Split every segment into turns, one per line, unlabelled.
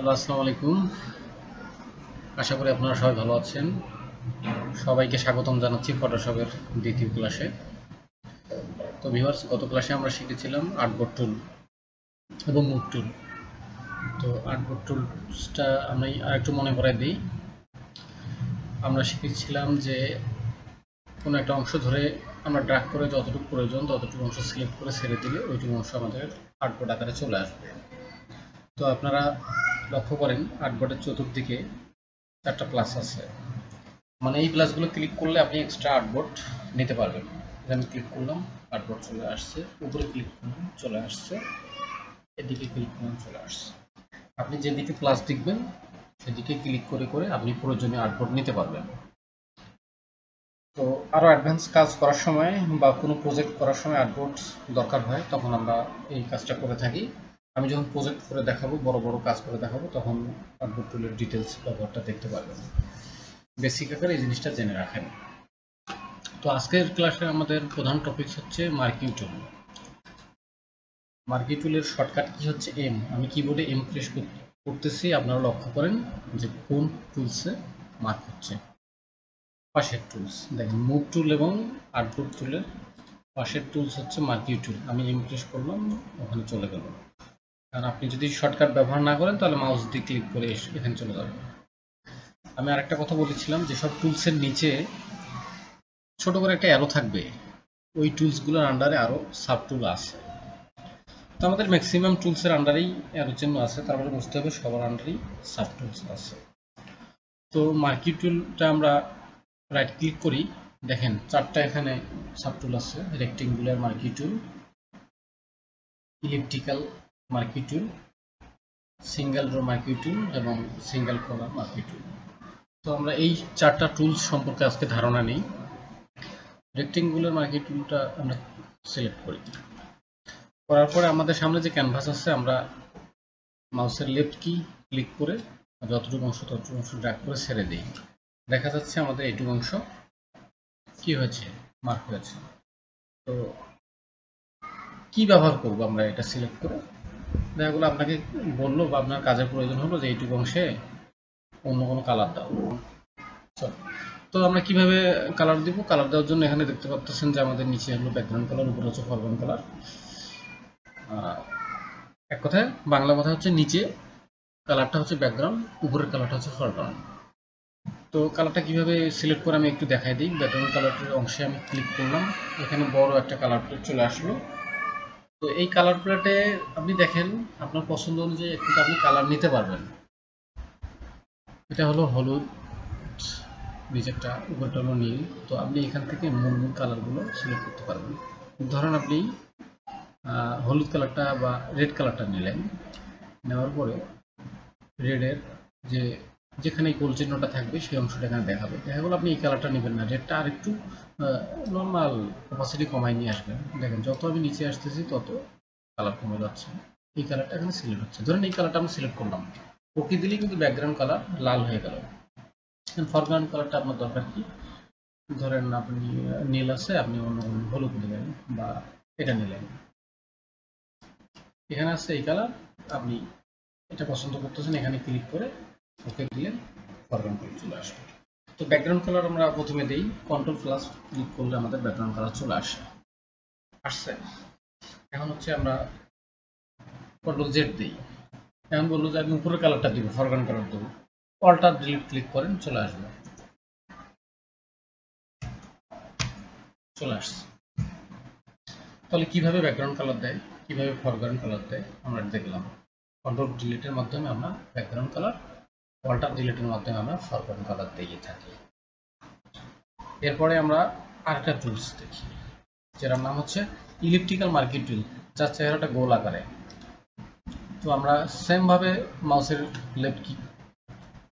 Hello, আসসালামু আলাইকুম। আশা করি আপনারা সবাই ভালো আছেন। সবাইকে স্বাগতম জানাচ্ছি ফটোশপের দ্বিতীয় ক্লাসে। তো ভিউয়ার্স, গত ক্লাসে আমরা শিখেছিলাম আর্টবোর্ড টুল এবং মুভ টুল। তো আর্টবোর্ড টুলসটা আমি আরেকটু মনে করাই দিই। আমরা শিখেছিলাম যে কোনো একটা অংশ ধরে আমরা ড্র্যাগ করে যতটুকু প্রয়োজন ততটুকু অংশ সিলেক্ট করে ছেড়ে দিলে ওইটুকু অংশ আমাদের আর্টবোর্ড আকারে চলে আসবে। তো আপনারা লক্ষ্য করেন আর্টবোর্ডের চতুর্দিকে 4টা প্লাস আছে, মানে এই প্লাসগুলো ক্লিক করলে আপনি এক্সট্রা আর্টবোর্ড নিতে পারবেন। আমি ক্লিক করলাম, আর্টবোর্ড চলে আসছে। উপরে ক্লিক করলাম, চলে আসছে। এদিকে ক্লিক করলাম, চলে আসছে। আপনি যেদিকে প্লাস দেখবেন সেদিকে ক্লিক করে করে আপনি প্রয়োজনীয় আর্টবোর্ড নিতে পারবেন। তো আরও অ্যাডভান্স কাজ করার সময় বা কোনো প্রজেক্ট করার সময় আর্টবোর্ড দরকার হয়, তখন আমরা এই কাজটা করে থাকি। আমি যখন প্রজেক্ট করে দেখাবো, বড় বড় কাজ করে দেখাবো, তখন আর্টবোর্ড টুলের ডিটেলস ব্যবহারটা দেখতে পারবেন। বেসিক আকারে এই জিনিসটা জেনে রাখেন। তো আজকের ক্লাসে আমাদের প্রধান টপিক হচ্ছে মার্কিং টুল। মার্কিং টুলের শর্টকাট কি হচ্ছে এম। আমি কিবোর্ডে এম প্রেস করতেছি, আপনারা লক্ষ্য করেন যে কোন টুলসে মার্ক হচ্ছে। পাশের টুলস দেখেন, মুভ টুল এবং আর্টবোর্ড টুলের পাশের টুলস হচ্ছে মার্কিং টুল। আমি এম প্রেস করলাম, ওখানে চলে গেল। কারণ আপনি যদি শর্টকাট ব্যবহার না করেন তাহলে মাউস দিয়ে ক্লিক করে এখানে চলে যাবে। আমি আরেকটা কথা বলেছিলাম যে সব টুলসের নিচে ছোট করে একটা অ্যারো থাকবে, ওই টুলসগুলোর আন্ডারে আরও সাব টুল আছে। তো আমাদের ম্যাক্সিমাম টুলসের আন্ডারেই অ্যারো চিহ্ন আছে, তারপরে বুঝতে হবে সবার আন্ডারেই সাব টুলস আছে। তো মার্কি টুলটা আমরা রাইট ক্লিক করি, দেখেন 4টা এখানে সাব টুল আছে। রেক্টেঙ্গুলার মার্কি টুল, ইলিপ্টিক্যাল মার্কি টুল, সিঙ্গেল রো মার্কি টুল এবং সিঙ্গেল কলার মার্কি টুল। তো আমরা এই 4টা টুলস সম্পর্কে আজকে ধারণা নেই। রেক্টেঙ্গুলার মার্কি টুলটা আমরা সিলেক্ট করি। করার পরে আমাদের সামনে যে ক্যানভাস আছে, আমরা মাউসের লেফট কি ক্লিক করে যতটুকু অংশ ততটুকু অংশ ড্র্যাগ করে ছেড়ে দিই। দেখা যাচ্ছে আমাদের এইটুকু অংশ কি হয়েছে, মার্ক হয়েছে। তো কি ব্যবহার করব আমরা এটা সিলেক্ট করে? দেখা গেলো আপনাকে বললো বা আপনার কাজের প্রয়োজন হলো যে এইটুকু অংশে অন্য কোনো কালার দাও। তো আমরা কিভাবে কালার দিব? কালার দেওয়ার জন্য এখানে দেখতে পাচ্ছেন যে আমাদের নিচে হলো ব্যাকগ্রাউন্ড কালার, উপরে হচ্ছে ফরগ্রাউন্ড কালার। এক কথায় বাংলা কথা হচ্ছে নিচে কালারটা হচ্ছে ব্যাকগ্রাউন্ড, উপরের কালারটা হচ্ছে ফরগ্রাউন্ড। তো কালারটা কিভাবে সিলেক্ট করে আমি একটু দেখাই দিই। ব্যাকগ্রাউন্ড কালারের অংশে আমি ক্লিক করলাম, এখানে বড় একটা কালার প্লেট চলে আসলো। তো এই কালার প্লেটে আপনি দেখেন আপনার পছন্দ অনুযায়ী একটু আপনি কালার নিতে পারবেন। এটা হলো হলুদ, নিচেরটা, উপরটা হলো নীল। তো আপনি এখান থেকে মূল মূল কালারগুলো সিলেক্ট করতে পারবেন। ধরেন আপনি হলুদ কালারটা বা রেড কালারটা নিলেন, নেওয়ার পরে রেডের যে যেখানে গোল চিহ্নটা থাকবে সেই অংশটা এখানে দেখাবে। দেখা গেলো আপনি এই কালারটা নেবেন না, রেডটা আর একটু নর্মাল অপাসিটি কমাই নিয়ে আসবেন। দেখেন যত আমি নিচে আসতেছি তত কালার কমে যাচ্ছে। এই কালারটা এখানে সিলেক্ট হচ্ছে। ধরেন এই কালারটা আমি সিলেক্ট করলাম, ওকে দিলেই কিন্তু ব্যাকগ্রাউন্ড কালার লাল হয়ে গেল। ফরগ্রাউন্ড কালারটা আপনার দরকার কি? ধরেন আপনি নীল আছে, আপনি অন্য হলুদ নিলেন বা এটা নিলেন। এখানে আছে এই কালার, আপনি এটা পছন্দ করতেছেন, এখানে ক্লিক করে ওকে দিলেন, ফরগ্রাউন্ড কালার চলে আসবে। তো ব্যাকগ্রাউন্ড কালার আমরা প্রথমে দেই, কন্ট্রোল প্লাস ক্লিক করলে আমাদের ব্যাকগ্রাউন্ড কালার চলে আসছে। এখন হচ্ছে আমরা কন্ট্রোল জেড দিই। এখন বললো যে আমি উপরের কালারটা দিব, ফরগ্রাউন্ড কালার দেবো, অল্টার ডিলিট ক্লিক করেন, চলে আসবে, চলে আসছে। তাহলে কিভাবে ব্যাকগ্রাউন্ড কালার দেয়, কিভাবে ফরগ্রাউন্ড কালার দেয় আমরা দেখলাম। কন্ট্রোল ডিলিটের মাধ্যমে আমরা ব্যাকগ্রাউন্ড কালার, অল্টার ডিলিটের মাধ্যমে আমরা ফরগ্রাউন্ড কালার দিয়ে থাকি। এরপরে আমরা আরেকটা টুলস দেখি, যেটার নাম হচ্ছে ইলিপ্টিক্যাল মার্কি টুল, যার চেহারাটা গোল আকারে। তো আমরা সেম ভাবে মাউসের লেফট কি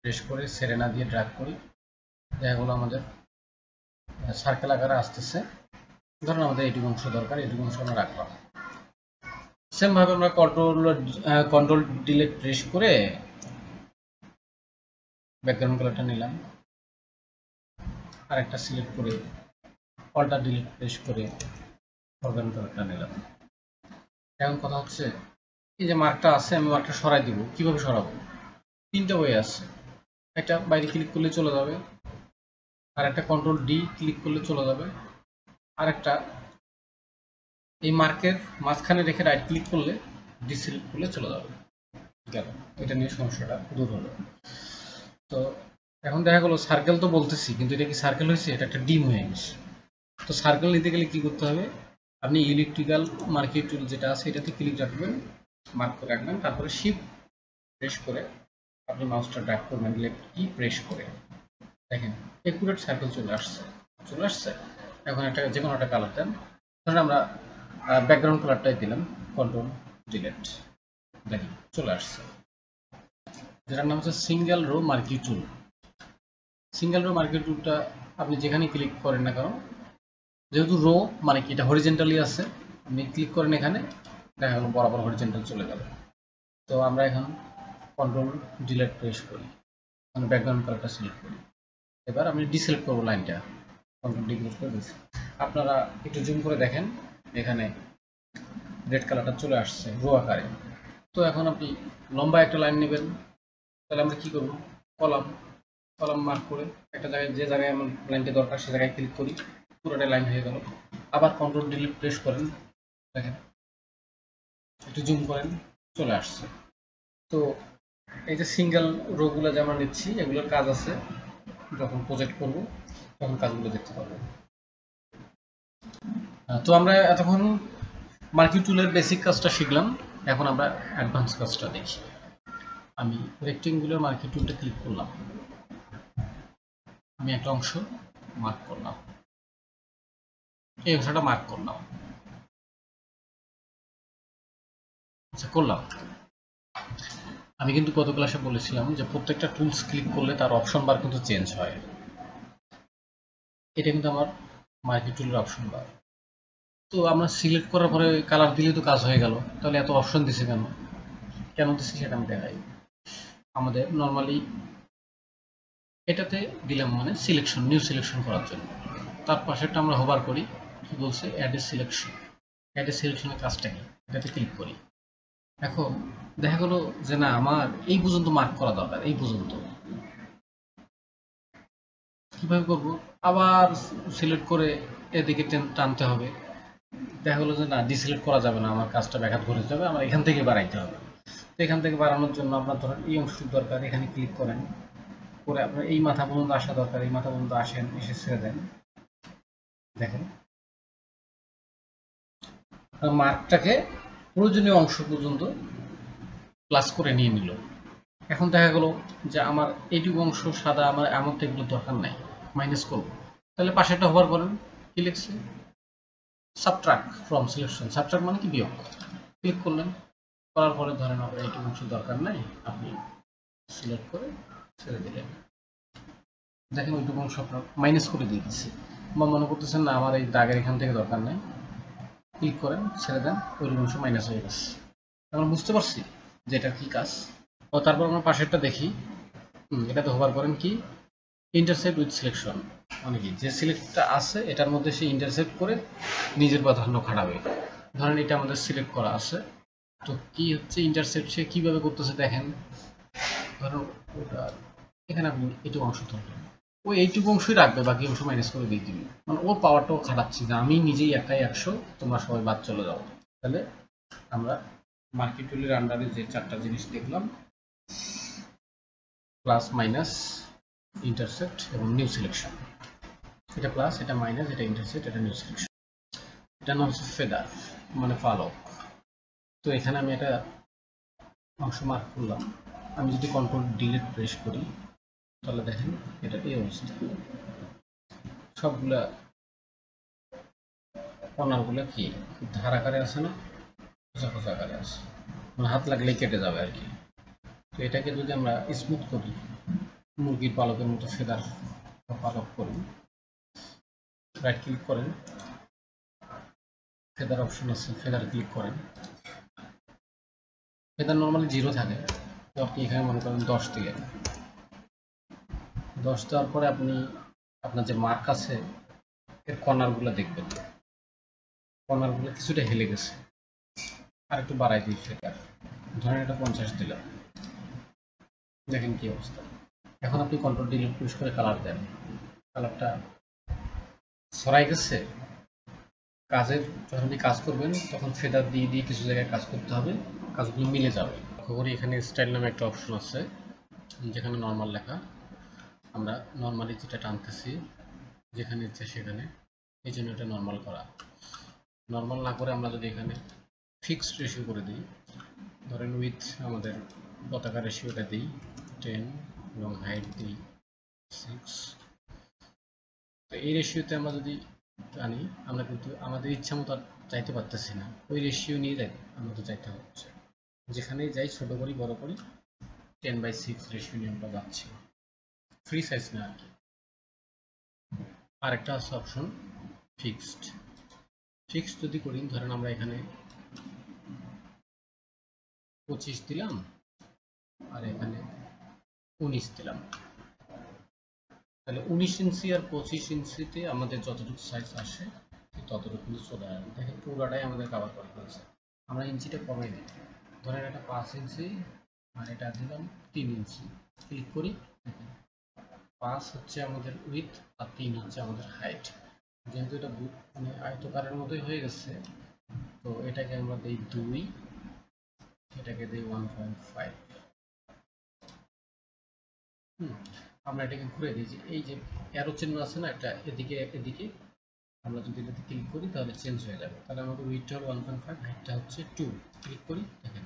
প্রেস করে ছেড়ে না দিয়ে ড্র্যাগ করি, দেখা গেলো আমাদের সার্কেল আকারে আসতেছে। ধরুন আমাদের এইটুকু অংশ দরকার, এইটুকু অংশ আমরা রাখলাম। সেম ভাবে আমরা কন্ট্রোল ডিলিট প্রেস করে ব্যাকগ্রাউন্ড কালারটা নিলাম, আরেকটা সিলেক্ট করে অল্টার ডিলিট প্রেস করে ফরগ্রাউন্ড কালারটা নিলাম। এখন কথা হচ্ছে এই যে মার্কটা আছে, আমি মার্কটা সরাই দিব। কিভাবে সরাবো? তিনটা ওয়ে আছে, একটা বাইরে ক্লিক করলে চলে যাবে, আর একটা কন্ট্রোল ডি ক্লিক করলে চলে যাবে, আর একটা এই মার্কের মাঝখানে রেখে রাইট ক্লিক করলে ডিসিলেক্ট করলে চলে যাবে। গেল, এটা নিয়ে সমস্যাটা দূর হলো। তো এখন দেখা গেলো সার্কেল তো বলতেছি, কিন্তু এটা কি সার্কেল হয়েছে? এটা একটা ডিম হয়ে গেছে। তো সার্কেল নিতে গেলে কি করতে হবে? আপনি ইলেকট্রিক্যাল মার্কিং টুল যেটা আছে এটাতে ক্লিক রাখবেন, মার্ক করে রাখবেন, তারপরে শিফট প্রেস করে আপনি মাউসটা ড্র্যাগ করবেন লেফট কি প্রেস করে, দেখেন একুরেট সার্কেল চলে আসছে। এখন একটা যে কোনো একটা কালার দেন, ধরুন আমরা ব্যাকগ্রাউন্ড কালারটাই দিলাম, কন্ট্রোল ডিলিট, দেখেন চলে আসছে, যেটার নাম হচ্ছে সিঙ্গেল রো মার্কিং টুল। সিঙ্গেল রো মার্কিং টুলটা আপনি যেখানে ক্লিক করেন না কেন, যেহেতু রো মানে কি এটা হরিজেন্টালি আছে, আপনি ক্লিক করেন এখানে, দেখা গেল বরাবর হরিজেন্টাল চলে গেল। তো আমরা এখন কন্ট্রোল ডিলিট প্রেস করি, মানে ব্যাকগ্রাউন্ড কালারটা সিলেক্ট করি। এবার আমি ডিসিলেক্ট করবো লাইনটা, কন্ট্রোল ডি ক্লিক করে দিচ্ছি। আপনারা একটু জুম করে দেখেন, এখানে রেড কালারটা চলে আসছে রো আকারে। তো এখন আপনি লম্বা একটা লাইন নেবেন, তাহলে আমরা কি করব? কলাম মার্ক করে একটা জায়গায়, যে জায়গায় আমার লাইনটা দরকার সে জায়গায় ক্লিক করি, পুরোটা লাইন হয়ে গেল। আবার কন্ট্রোল ডিলিট প্রেস করেন, দেখেন একটু জুম করেন, চলে আসছে। তো এই যে সিঙ্গেল রোগুলো যে আমরা নিচ্ছি, এগুলোর কাজ আছে, যখন প্রজেক্ট করব তখন কাজগুলো দেখতে পাবো। তো আমরা এতক্ষণ মার্কিং টুলের বেসিক কাজটা শিখলাম, এখন আমরা অ্যাডভান্স কাজটা দেখি। আমি রেক্টেঙ্গুলার মার্কিং টুলটা ক্লিক করলাম, আমি একটা অংশ মার্ক করলাম, এই অংশটা মার্ক করলাম, আচ্ছা করলাম। আমি কিন্তু গত ক্লাসে বলেছিলাম যে প্রত্যেকটা টুলস ক্লিক করলে তার অপশন বার কিন্তু চেঞ্জ হয়। এটা কিন্তু আমার মার্কিং টুলের অপশন বার। তো আমরা সিলেক্ট করার পরে কালার দিলে তো কাজ হয়ে গেল, তাহলে এত অপশন দিছে কেন দিচ্ছে সেটা আমি দেখাই। আমাদের নর্মালি এটাতে দিলাম মানে সিলেকশন, নিউ সিলেকশন করার জন্য। তার পাশেরটা আমরা হোভার করি, কি বলছে add a selection. Add a সিলেকশনের কাজটা কি, এটাতে ক্লিক করি। এখন দেখা গেলো যে না আমার এই পর্যন্ত মার্ক করা দরকার, এই পর্যন্ত কিভাবে করব? আবার সিলেক্ট করে এদিকে টানতে হবে। দেখা গেলো যে না ডিসিলেক্ট করা যাবে না, আমার কাজটা ব্যাঘাত ঘটে যাবে, আমার এখান থেকে বাড়াইতে হবে। তো এখান থেকে বাড়ানোর জন্য আপনার ধরেন এই অংশটুকু দরকার, এখানে ক্লিক করেন, করে আপনার এই মাথা পর্যন্ত আসা দরকার, এই মাথা পর্যন্ত আসেন, এসে ছেড়ে দেন, দেখেন মার্কটাকে প্রয়োজনীয় অংশ পর্যন্ত প্লাস করে নিয়ে নিল। এখন দেখা গেল যে আমার এইটুকু অংশ সাদা, আমার এমন তো এগুলো দরকার নাই, মাইনাস করব। তাহলে পাশেটা হোভার করেন, কি লিখছে সাবট্রাক্ট ফ্রম সিলেকশন, সাবট্রাক্ট মানে কি বিয়োগ, ক্লিক করলেন, করার পরে ধরেন আপনার এইটুকু অংশ দরকার নাই, আপনি সিলেক্ট করে ছেড়ে দিলেন, দেখেন ওইটুকু অংশ আপনার মাইনাস করে দিয়ে দিচ্ছে। বা মনে করতেছেন না আমার এই দাগের এখান থেকে দরকার নাই, ক্লিক করেন, ছেড়ে দেন, ওইটুকু অংশ মাইনাস হয়ে গেছে। আমরা বুঝতে পারছি যে এটার কি কাজ। ও তারপর আমরা পাশেরটা দেখি, এটাতে হোভার করেন, কি ইন্টারসেক্ট উইথ সিলেকশন, মানে কি যে সিলেক্টটা আছে এটার মধ্যে সে ইন্টারসেক্ট করে নিজের প্রাধান্য খাটাবে। ধরেন এটা আমাদের সিলেক্ট করা আছে, তো কি হচ্ছে ইন্টারসেক্ট সে কিভাবে করতেছে দেখেন, ধরুন ওটা এখানে আপনি এইটুকু অংশ ধরলেন, ও এইটুকু অংশই রাখবে, বাকি অংশ মাইনাস করে দিয়ে দিবে, মানে ওর পাওয়ারটাও খাটাচ্ছি না, আমি নিজেই একাই 100, তোমরা সবাই বাদ চলে যাও। তাহলে আমরা মার্কিং টুলের আন্ডারে যে চারটা জিনিস দেখলাম, প্লাস মাইনাস ইন্টারসেক্ট এবং নিউ সিলেকশন, এটা প্লাস, এটা মাইনাস, এটা ইন্টারসেক্ট, এটা নিউ সিলেকশন, এটা নাম হচ্ছে ফেদার মানে পালক। তো এখানে আমি একটা অংশ মার্ক করলাম, আমি যদি কন্ট্রোল ডিলিট প্রেস করি তাহলে দেখেন এটা এই অবস্থা, সবগুলা কর্নারগুলো কি ধার আকারে আছে না, খোঁচা খোঁচা আকারে আছে, মানে হাত লাগলেই কেটে যাবে আর কি। তো এটাকে যদি আমরা স্মুথ করি, মুরগির পালকের মতো ফেদার পালক করি, রাইট ক্লিক করেন, ফেদার অপশন আছে, ফেদার ক্লিক করেন, ফেদার নর্মালি 0 থাকে, তো আপনি এখানে মনে করেন 10 দিলেন, 10 দেওয়ার পরে আপনি আপনার যে মার্ক আছে এর কর্নারগুলো দেখবেন, কর্নারগুলো কিছুটা হেলে গেছে, আর একটু বাড়াই দিই ফেদার, ধরেন এটা 50 দিলাম, দেখেন কি অবস্থা। এখন আপনি কন্ট্রোল ডিলিট পুশ করে কালার দেন, কালারটা ছড়াই গেছে। কাজের যখন আপনি কাজ করবেন তখন ফেদার দিয়ে দিয়ে কিছু জায়গায় কাজ করতে হবে, কাজগুলো মিলে যাবে। লক্ষ্য করি এখানে স্টাইল নামে একটা অপশন আছে যেখানে নর্মাল লেখা, আমরা নর্মালি যেটা টানতেছি যেখানে ইচ্ছে সেখানে, এই জন্য এটা নর্মাল করা। নর্মাল না করে আমরা যদি এখানে ফিক্সড রেশিও করে দিই, ধরেন উইথ আমাদের পতাকা রেশিওটা দিই 10 এবং হাইট দিই 6, তো এই রেশিওতে আমরা যদি টানি আমরা কিন্তু আমাদের ইচ্ছা মতো চাইতে পারতেছি না, ওই রেশিও নিয়ে যাই আমাদের চাইতে হচ্ছে। যেখানেই যাই ছোট করি বড় করি 10/6 রেশিও নিয়ে আমরা যাচ্ছি, ফ্রি সাইজ না আর কি। আরেকটা আছে অপশন ফিক্সড। ফিক্সড যদি করি, ধরেন আমরা এখানে 25 দিলাম আর এখানে 19 দিলাম, তাহলে 19 ইঞ্চি আর 25 ইঞ্চিতে আমাদের যতটুকু সাইজ আসে ততটুকু কিন্তু চলে আসবে। দেখেন পুরোটাই আমাদের কভার করে ফেলছে। আমরা ইঞ্চিটা কমে দিই, ধরেন এটা 5 ইঞ্চি আর এটা দিলাম 3 ইঞ্চি, ক্লিক করি, দেখেন 5 হচ্ছে আমাদের উইথ আর 3 হচ্ছে আমাদের হাইট। যেহেতু এটা মানে আয়তকারের মতোই হয়ে গেছে, তো এটাকে আমরা দিই 2, এটাকে দিই 1.5। আমরা এটাকে ঘুরে দিই, যে এই যে অ্যারো চিহ্ন আছে না একটা এদিকে এদিকে, আমরা যদি এটাতে ক্লিক করি তাহলে চেঞ্জ হয়ে যাবে। তাহলে আমাদের উইথটা হলো 1.5, হাইটটা হচ্ছে 2, ক্লিক করি, দেখেন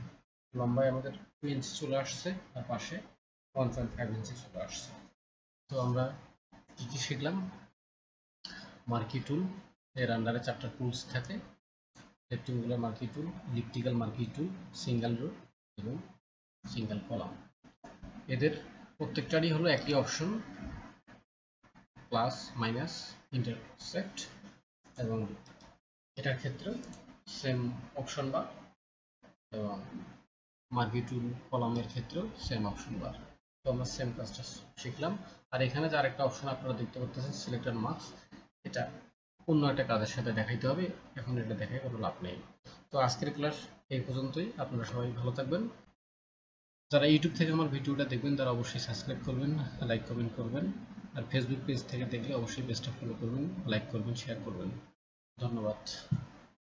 লম্বায় আমাদের 2 ইঞ্চি চলে আসছে আর পাশে 1.5 ইঞ্চি চলে আসছে। তো আমরা কি কি শিখলাম? মার্কি টুল এর আন্ডারে 4টা টুলস থাকে, রেক্টেঙ্গুলার মার্কি টুল, ইলিপ্টিক্যাল মার্কি টুল, সিঙ্গেল রো এবং সিঙ্গেল কলাম। এদের প্রত্যেকটারই হলো একই অপশন, প্লাস মাইনাস ইন্টারসেক্ট, এবং এটার ক্ষেত্রে সেম অপশন বার, এবং মার্কি টুল কলামের ক্ষেত্রেও সেম অপশন বার। তো আমরা সেম কাজটা শিখলাম। আর এখানে যে আরেকটা অপশন আপনারা দেখতে পাচ্ছেন সিলেক্টেড মার্কস, এটা অন্য একটা কাজের সাথে দেখাইতে হবে, এখন এটা দেখাই কোনো লাভ নেই। তো আজকের ক্লাস এই পর্যন্তই, আপনারা সবাই ভালো থাকবেন। যারা ইউটিউব থেকে আমার ভিডিওটা দেখবেন তারা অবশ্যই সাবস্ক্রাইব করবেন, লাইক কমেন্ট করবেন, আর ফেসবুক পেজ থেকে দেখলে অবশ্যই পেজটা ফলো করবেন, লাইক করবেন, শেয়ার করবেন। ধন্যবাদ।